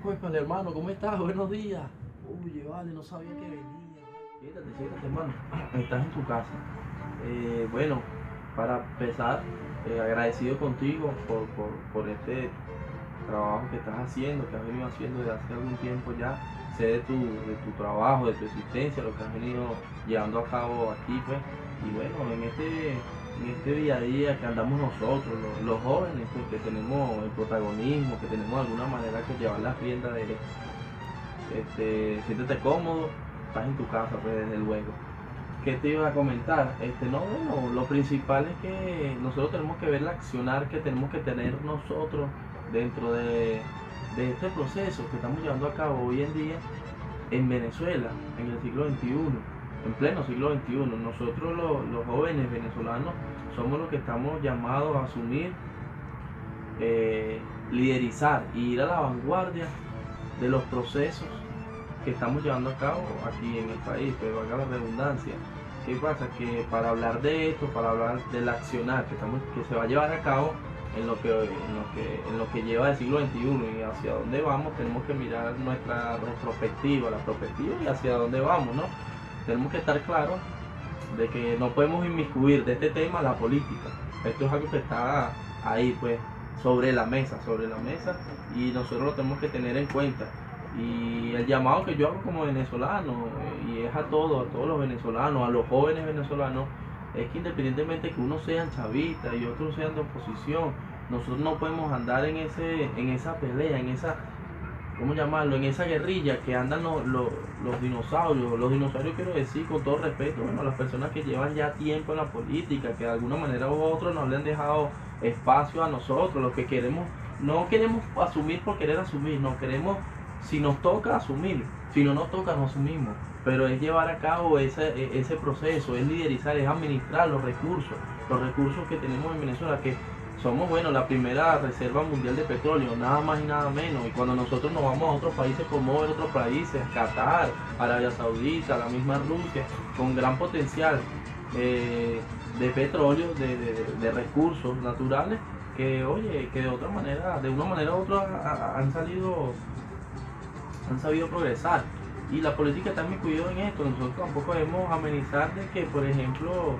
pues, para el hermano, ¿cómo estás? Buenos días. Oye, vale, no sabía que venía. Siéntate, hermano. Estás en tu casa. Bueno, para empezar, agradecido contigo por este trabajo que estás haciendo, que has venido haciendo desde hace algún tiempo ya. Sé de tu trabajo, de tu existencia, lo que has venido llevando a cabo aquí, pues. Y bueno, en este día a día que andamos nosotros, los jóvenes, pues, que tenemos el protagonismo, que tenemos de alguna manera que llevar las riendas de esto. Siéntete cómodo, estás en tu casa, pues, desde luego. ¿Qué te iba a comentar? No, bueno, lo principal es que nosotros tenemos que ver el accionar que tenemos que tener nosotros dentro de este proceso que estamos llevando a cabo hoy en día en Venezuela, en el siglo XXI, en pleno siglo XXI. Nosotros los jóvenes venezolanos somos los que estamos llamados a asumir, liderizar y ir a la vanguardia de los procesos que estamos llevando a cabo aquí en el país, pero valga la redundancia. ¿Qué pasa? Que para hablar de esto, para hablar del accionar que se va a llevar a cabo en lo que lleva el siglo XXI y hacia dónde vamos, tenemos que mirar nuestra retrospectiva, la perspectiva y hacia dónde vamos, ¿no? Tenemos que estar claros de que no podemos inmiscuir de este tema la política. Esto es algo que está ahí, pues, sobre la mesa, y nosotros lo tenemos que tener en cuenta. Y el llamado que yo hago como venezolano, y es a todos los venezolanos, a los jóvenes venezolanos, es que independientemente que unos sean chavistas y otros sean de oposición, nosotros no podemos andar en esa pelea, ¿cómo llamarlo? En esa guerrilla que andan los dinosaurios. Los dinosaurios, quiero decir, con todo respeto, bueno, las personas que llevan ya tiempo en la política, que de alguna manera u otra nos le han dejado espacio a nosotros, los que queremos, no queremos asumir por querer asumir, no queremos, si nos toca asumir, si no nos toca no asumimos, pero es llevar a cabo ese proceso, es liderizar, es administrar los recursos que tenemos en Venezuela, que somos, bueno, la primera reserva mundial de petróleo, nada más y nada menos. Y cuando nosotros nos vamos a otros países, como ver otros países, Qatar, Arabia Saudita, la misma Rusia, con gran potencial de petróleo, de recursos naturales, que oye, que de una manera u otra han sabido progresar. Y la política está muy cuidado en esto. Nosotros tampoco debemos amenizar de que, por ejemplo,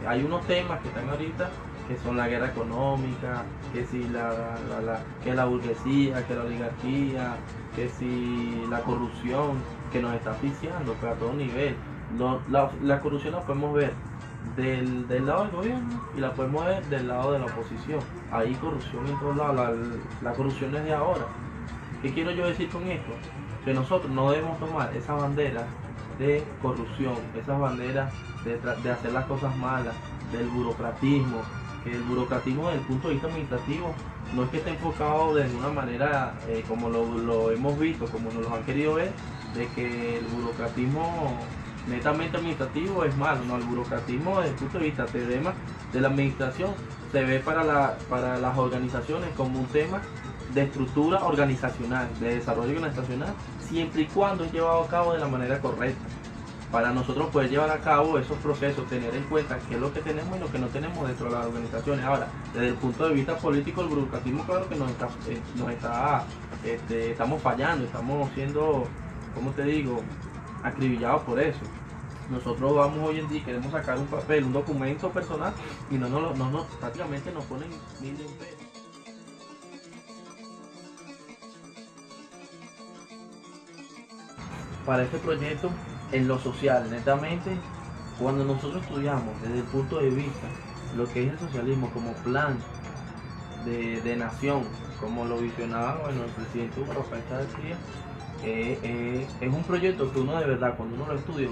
hay unos temas que están ahorita que son la guerra económica, que si que la burguesía, que la oligarquía, que si la corrupción, que nos está asfixiando, pero a todo nivel. La corrupción la podemos ver del lado del gobierno y la podemos ver del lado de la oposición. Hay corrupción en todos lados, la corrupción es de ahora. ¿Qué quiero yo decir con esto? Que nosotros no debemos tomar esa bandera de corrupción, esas banderas de hacer las cosas malas, del burocratismo, que el burocratismo desde el punto de vista administrativo no es que esté enfocado de una manera como lo hemos visto, como nos lo han querido ver, de que el burocratismo netamente administrativo es malo. No, el burocratismo desde el punto de vista de la administración se ve para las organizaciones como un tema de estructura organizacional, de desarrollo organizacional, siempre y cuando es llevado a cabo de la manera correcta. Para nosotros poder llevar a cabo esos procesos, tener en cuenta qué es lo que tenemos y lo que no tenemos dentro de las organizaciones. Ahora, desde el punto de vista político, el burocratismo, claro que estamos fallando, estamos siendo, ¿cómo te digo?, acribillados por eso. Nosotros vamos hoy en día y queremos sacar un papel, un documento personal, y prácticamente nos ponen 1.000 pesos. Para este proyecto, en lo social, netamente, cuando nosotros estudiamos desde el punto de vista lo que es el socialismo como plan de nación, como lo visionaba, bueno, el presidente Hugo Rafael Chávez Frías, es un proyecto que uno de verdad, cuando uno lo estudia,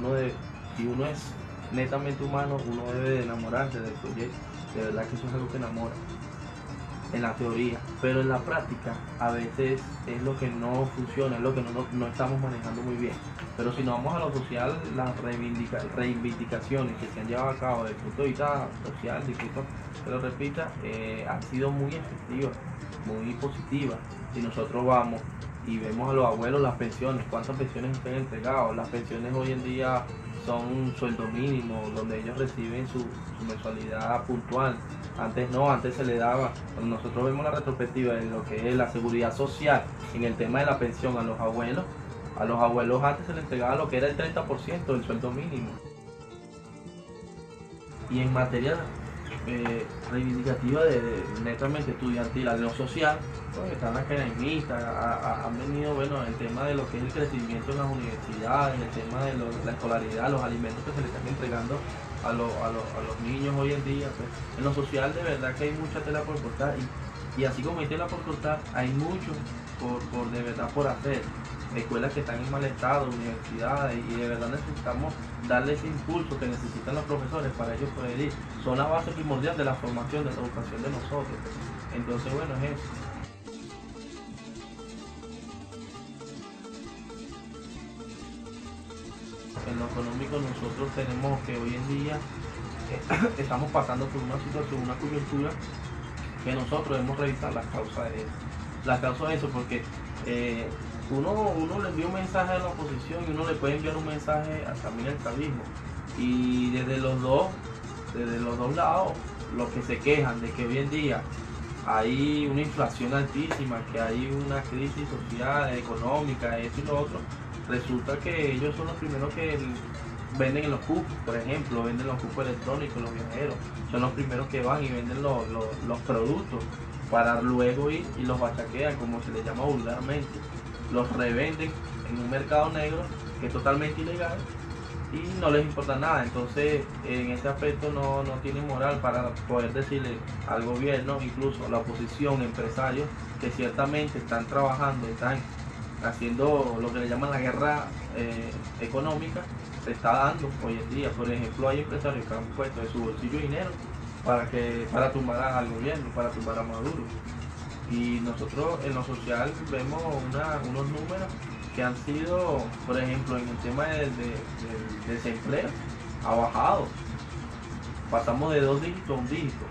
si uno es netamente humano, uno debe de enamorarse del proyecto. De verdad que eso es algo que enamora en la teoría, pero en la práctica a veces es lo que no funciona, es lo que no estamos manejando muy bien. Pero si nos vamos a lo social, las reivindicaciones que se han llevado a cabo desde el punto de vista social, disculpa que lo repita, han sido muy efectivas, muy positivas. Si nosotros vamos y vemos a los abuelos las pensiones, cuántas pensiones están entregadas, las pensiones hoy en día son sueldo mínimo, donde ellos reciben su mensualidad puntual. Antes no, antes se le daba, cuando nosotros vemos la retrospectiva en lo que es la seguridad social, en el tema de la pensión a los abuelos antes se les entregaba lo que era el 30% del sueldo mínimo. Y en materia reivindicativa netamente estudiantil, a lo social, pues están las academitas, han venido, bueno, el tema de lo que es el crecimiento en las universidades, el tema de la escolaridad, los alimentos que se le están entregando a los niños hoy en día. Pues, en lo social de verdad que hay mucha tela por cortar y así como hay tela por cortar, hay mucho por de verdad por hacer. Escuelas que están en mal estado, universidades, y de verdad necesitamos darle ese impulso que necesitan los profesores para ellos poder ir. Son la base primordial de la formación, de la educación de nosotros. Entonces, bueno, es eso. En lo económico nosotros tenemos que hoy en día estamos pasando por una situación, una coyuntura que nosotros debemos revisar las causas de eso. Las causas de eso porque uno le envía un mensaje a la oposición y uno le puede enviar un mensaje también al chavismo. Y desde los dos lados, los que se quejan de que hoy en día hay una inflación altísima, que hay una crisis social, económica, esto y lo otro, resulta que ellos son los primeros que venden en los cupos, por ejemplo, venden los cupos electrónicos, los viajeros, son los primeros que van y venden los productos para luego ir y los bachaquean, como se les llama vulgarmente, los revenden en un mercado negro que es totalmente ilegal y no les importa nada. Entonces en ese aspecto no tienen moral para poder decirle al gobierno, incluso a la oposición, empresarios que ciertamente están trabajando, están haciendo lo que le llaman la guerra económica, se está dando hoy en día. Por ejemplo, hay empresarios que han puesto de su bolsillo dinero para tumbar al gobierno, para tumbar a Maduro. Y nosotros en lo social vemos unos números que han sido, por ejemplo, en el tema del desempleo, ha bajado. Pasamos de 2 dígitos a 1 dígito,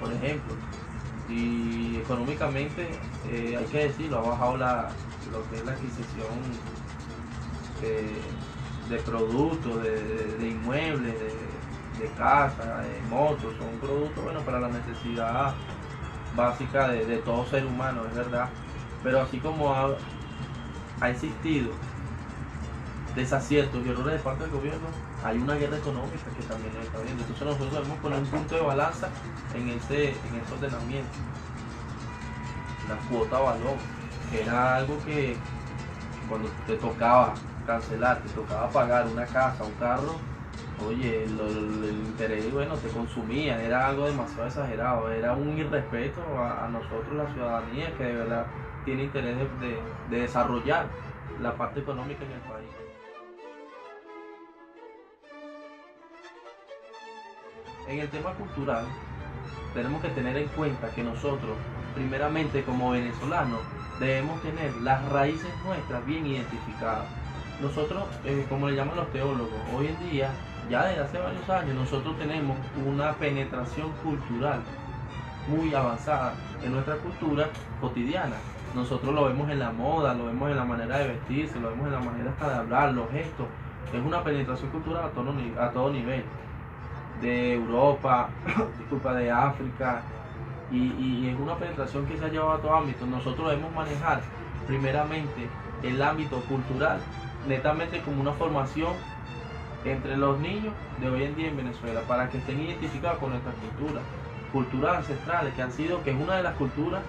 por ejemplo. Y económicamente, hay que decirlo, ha bajado lo que es la adquisición de productos, de inmuebles, de casa, de motos. Son productos, bueno, para la necesidad básica de todo ser humano, es verdad. Pero así como ha existido desaciertos y errores de parte del gobierno, hay una guerra económica que también nos está viendo. Entonces nosotros debemos poner un punto de balanza en ese ordenamiento. La cuota balón, que era algo que cuando te tocaba cancelar, te tocaba pagar una casa, un carro, oye, el interés, bueno, te consumía, era algo demasiado exagerado, era un irrespeto a nosotros, la ciudadanía, que de verdad tiene interés de desarrollar la parte económica en el país. En el tema cultural, tenemos que tener en cuenta que nosotros, primeramente como venezolanos, debemos tener las raíces nuestras bien identificadas. Nosotros, como le llaman los teólogos, hoy en día, ya desde hace varios años, nosotros tenemos una penetración cultural muy avanzada en nuestra cultura cotidiana. Nosotros lo vemos en la moda, lo vemos en la manera de vestirse, lo vemos en la manera hasta de hablar, los gestos. Es una penetración cultural a todo nivel. De Europa, disculpa, de África, y es una penetración que se ha llevado a todo ámbito. Nosotros debemos manejar primeramente el ámbito cultural netamente como una formación entre los niños de hoy en día en Venezuela, para que estén identificados con nuestras culturas ancestrales, que es una de las culturas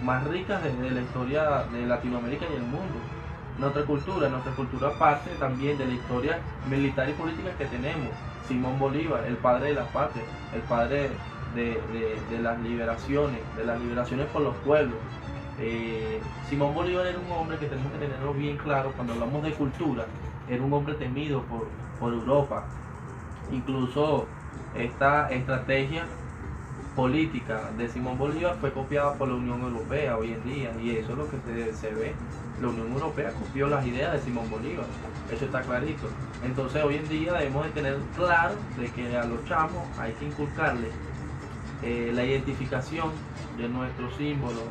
más ricas de la historia de Latinoamérica y el mundo. Nuestra cultura parte también de la historia militar y política que tenemos. Simón Bolívar, el padre de la patria, el padre de las liberaciones por los pueblos. Simón Bolívar era un hombre que tenemos que tenerlo bien claro cuando hablamos de cultura. Era un hombre temido por Europa. Incluso esta estrategia política de Simón Bolívar fue copiada por la Unión Europea hoy en día, y eso es lo que se ve. La Unión Europea copió las ideas de Simón Bolívar, eso está clarito. Entonces hoy en día debemos de tener claro de que a los chamos hay que inculcarles la identificación de nuestros símbolos,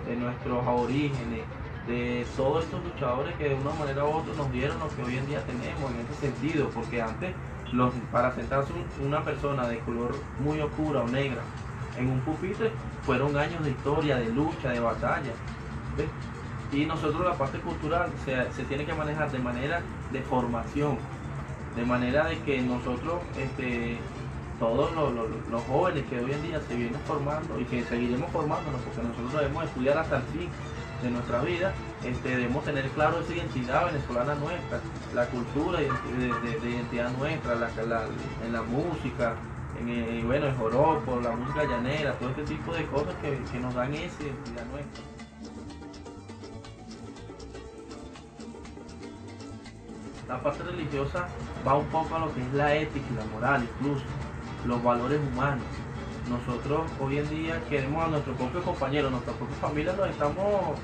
de nuestros orígenes, de todos estos luchadores que de una manera u otra nos dieron lo que hoy en día tenemos en ese sentido, porque antes para sentarse una persona de color muy oscura o negra en un pupitre, fueron años de historia, de lucha, de batalla. ¿Ves? Y nosotros la parte cultural se tiene que manejar de manera de formación, de manera de que nosotros, todos los jóvenes que hoy en día se vienen formando y que seguiremos formándonos, porque nosotros debemos estudiar hasta el fin de nuestra vida, debemos tener claro esa identidad venezolana nuestra, la cultura de identidad nuestra, en la música, bueno, el joropo, la música llanera, todo este tipo de cosas que nos dan esa identidad nuestra. La parte religiosa va un poco a lo que es la ética y la moral, incluso los valores humanos. Nosotros hoy en día queremos a nuestros propios compañeros, nuestra propia familia, los estamos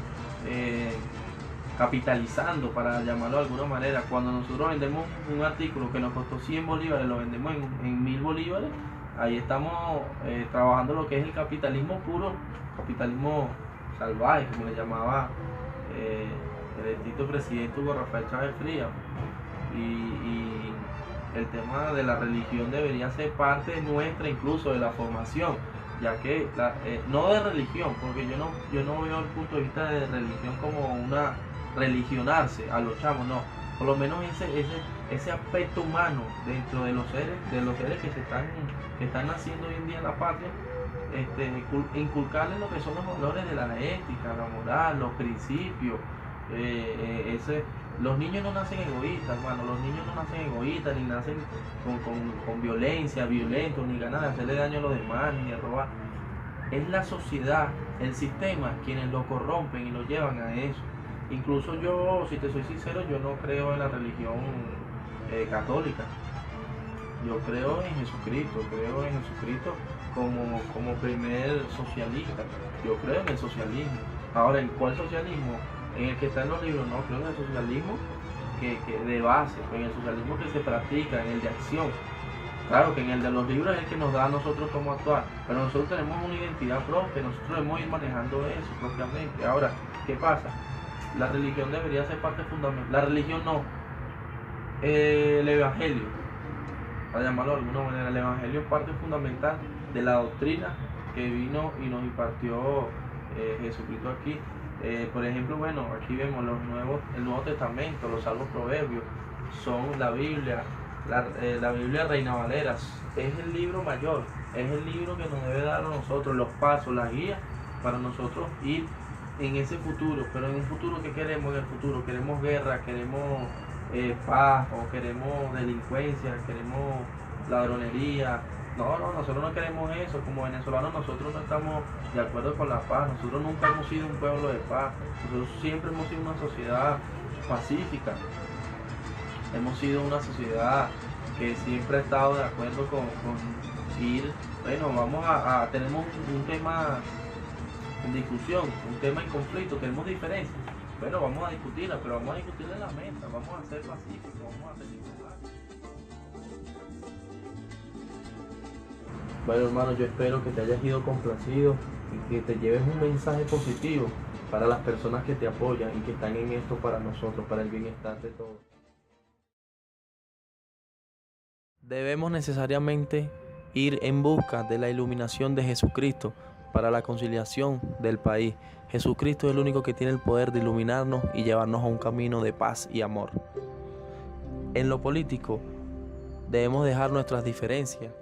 capitalizando, para llamarlo de alguna manera. Cuando nosotros vendemos un artículo que nos costó 100 bolívares, lo vendemos en 1000 bolívares, ahí estamos trabajando lo que es el capitalismo puro, capitalismo salvaje, como le llamaba el electo presidente Hugo Rafael Chávez Frías. Y el tema de la religión debería ser parte nuestra, incluso de la formación, ya que no de religión, porque yo no veo el punto de vista de religión como una religionarse a los chamos, no, por lo menos ese aspecto humano dentro de los seres que están naciendo hoy en día en la patria, inculcarles lo que son los valores de la ética, la moral, los principios. Los niños no nacen egoístas, hermano, los niños no nacen egoístas, ni nacen con violencia, violentos, ni ganas de hacerle daño a los demás, ni de robar. Es la sociedad, el sistema, quienes lo corrompen y lo llevan a eso. Incluso yo, si te soy sincero, yo no creo en la religión católica. Yo creo en Jesucristo como primer socialista. Yo creo en el socialismo. Ahora, ¿en cuál socialismo? En el que está en los libros, no, creo en el socialismo que de base, en el socialismo que se practica, en el de acción. Claro que en el de los libros es el que nos da a nosotros cómo actuar, pero nosotros tenemos una identidad propia, nosotros debemos ir manejando eso propiamente. Ahora, ¿qué pasa? La religión debería ser parte fundamental, la religión no, el evangelio, para llamarlo de alguna manera, el evangelio es parte fundamental de la doctrina que vino y nos impartió Jesucristo aquí. Por ejemplo, bueno, aquí vemos el Nuevo Testamento, los Salmos, Proverbios, son la Biblia, la Biblia Reina Valera, es el libro mayor, es el libro que nos debe dar a nosotros los pasos, las guías, para nosotros ir en ese futuro. Pero en un futuro, ¿qué queremos en el futuro? ¿Queremos guerra, queremos paz, o queremos delincuencia, queremos ladronería? No, nosotros no queremos eso. Como venezolanos nosotros no estamos de acuerdo con la paz. Nosotros nunca hemos sido un pueblo de paz. Nosotros siempre hemos sido una sociedad pacífica. Hemos sido una sociedad que siempre ha estado de acuerdo con ir, bueno, tenemos un tema en discusión, un tema en conflicto, tenemos diferencias. Bueno, vamos a discutirla, pero vamos a discutirla en la mesa, vamos a ser pacíficos, vamos a ser diplomáticos. Bueno, hermano, yo espero que te hayas ido complacido y que te lleves un mensaje positivo para las personas que te apoyan y que están en esto para nosotros, para el bienestar de todos. Debemos necesariamente ir en busca de la iluminación de Jesucristo para la conciliación del país. Jesucristo es el único que tiene el poder de iluminarnos y llevarnos a un camino de paz y amor. En lo político, debemos dejar nuestras diferencias